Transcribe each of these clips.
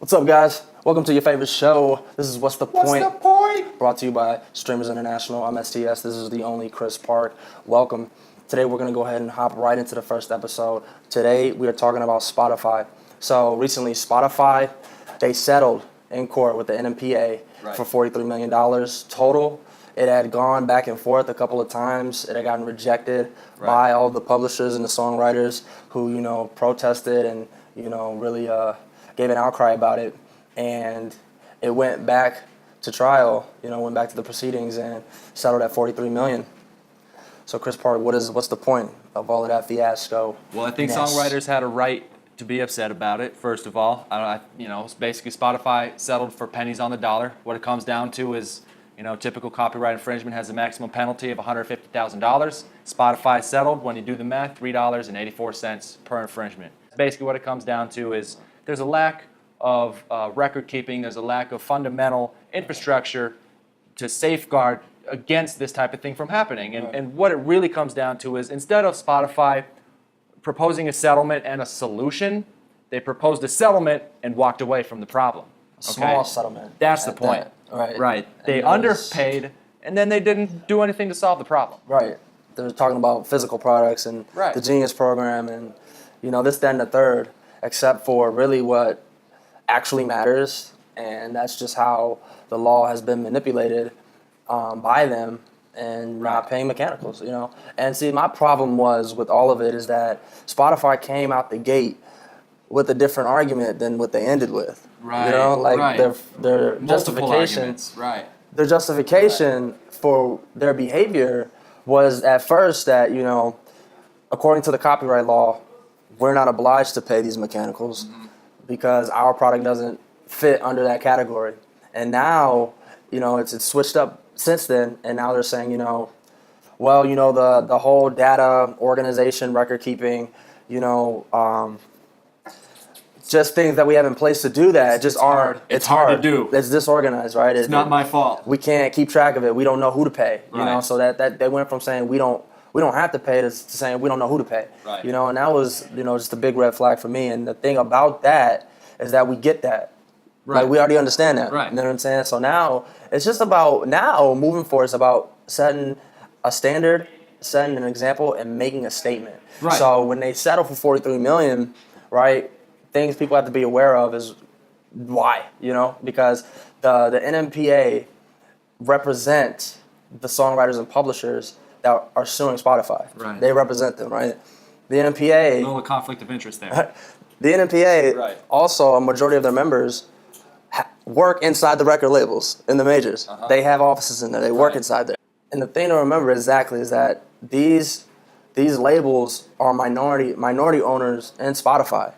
What's up, guys? Welcome to your favorite show. This is What's the Point? What's the point? Brought to you by Streamers International. I'm STS. This is the only Chris Park. Welcome. Today we're going to go ahead and hop right into the first episode. Today we are talking about Spotify. So recently Spotify, they settled in court with the NMPA for $43 million total. It had gone back and forth a couple of times. It had gotten rejected by all the publishers and the songwriters who, protested and, really gave an outcry about it. And it went back to trial, went back to the proceedings and settled at $43 million. So Chris Park, what's the point of all of that fiasco? Well, I think songwriters had a right to be upset about it, first of all. Basically Spotify settled for pennies on the dollar. What it comes down to is, typical copyright infringement has a maximum penalty of $150,000. Spotify settled, when you do the math, $3.84 per infringement. Basically what it comes down to is there's a lack of record keeping, there's a lack of fundamental infrastructure to safeguard against this type of thing from happening. And what it really comes down to is instead of Spotify proposing a settlement and a solution, they proposed a settlement and walked away from the problem. Small settlement. That's the point. Right. They underpaid, and then they didn't do anything to solve the problem. Right. They're talking about physical products and the Genius program and, this, that, and the third, except for really what actually matters, and that's just how the law has been manipulated by them and not paying mechanicals, And see, my problem was with all of it is that Spotify came out the gate with a different argument than what they ended with. Their justification. Their justification for their behavior was at first that, according to the copyright law, we're not obliged to pay these mechanicals because our product doesn't fit under that category. And now, it's switched up since then, and now they're saying, the whole data organization, record keeping, just things that we have in place to do that it's hard to do. It's disorganized, right? It's not my fault. We can't keep track of it. We don't know who to pay, so that they went from saying we don't have to pay to saying we don't know who to pay, and that was, just a big red flag for me. And the thing about that is that we get that. Right. Like, we already understand that. Right. You know what I'm saying? So now it's just about moving forward. It's about setting a standard, setting an example, and making a statement. Right. So when they settle for $43 million, right, things people have to be aware of is why, because the NMPA represent the songwriters and publishers that are suing Spotify. Right. They represent them, right? The NMPA... No conflict of interest there. The NMPA, also, a majority of their members work inside the record labels in the majors. They have offices in there. They work inside there. And the thing to remember exactly is that these labels are minority owners in Spotify.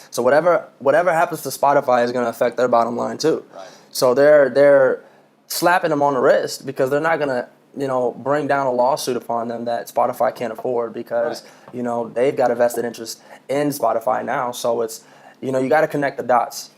So whatever happens to Spotify is going to affect their bottom line too. Right. So they're slapping them on the wrist because they're not going to bring down a lawsuit upon them that Spotify can't afford because they've got a vested interest in Spotify now. So it's you got to connect the dots.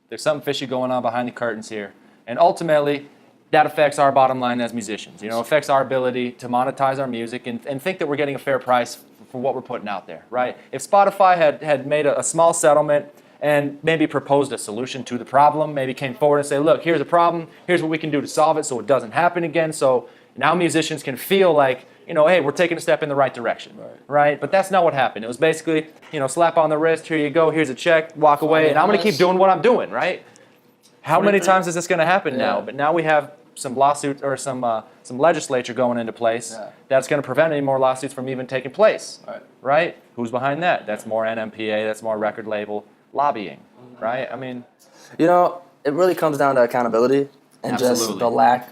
There's something fishy going on behind the curtains here, and ultimately that affects our bottom line as musicians. Affects our ability to monetize our music and think that we're getting a fair price for what we're putting out there, right? If Spotify had made a small settlement and maybe proposed a solution to the problem, maybe came forward and say, look, here's a problem, here's what we can do to solve it so it doesn't happen again, so now musicians can feel like, hey, we're taking a step in the right direction, right? But that's not what happened. It was basically, slap on the wrist, here you go, here's a check, walk away, and I'm going to keep doing what I'm doing, right? How many times is this going to happen now? But now we have some lawsuits or some legislature going into place that's going to prevent any more lawsuits from even taking place, right? Who's behind that? That's more NMPA, that's more record label lobbying, right? I mean, it really comes down to accountability and just the lack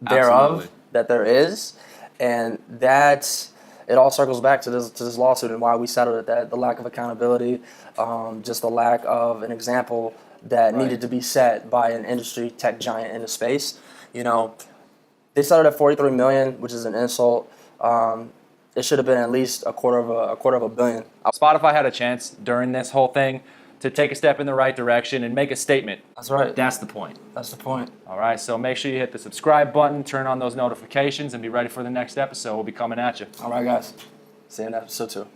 thereof that there is, and it all circles back to this lawsuit and why we settled it. That the lack of accountability, just the lack of an example that needed to be set by an industry tech giant in the space. They settled at $43 million, which is an insult. It should have been at least a quarter of a billion. Spotify had a chance during this whole thing to take a step in the right direction and make a statement. That's right. That's the point. That's the point. All right, so make sure you hit the subscribe button, turn on those notifications, and be ready for the next episode. We'll be coming at you. All right, guys. See you in episode 2.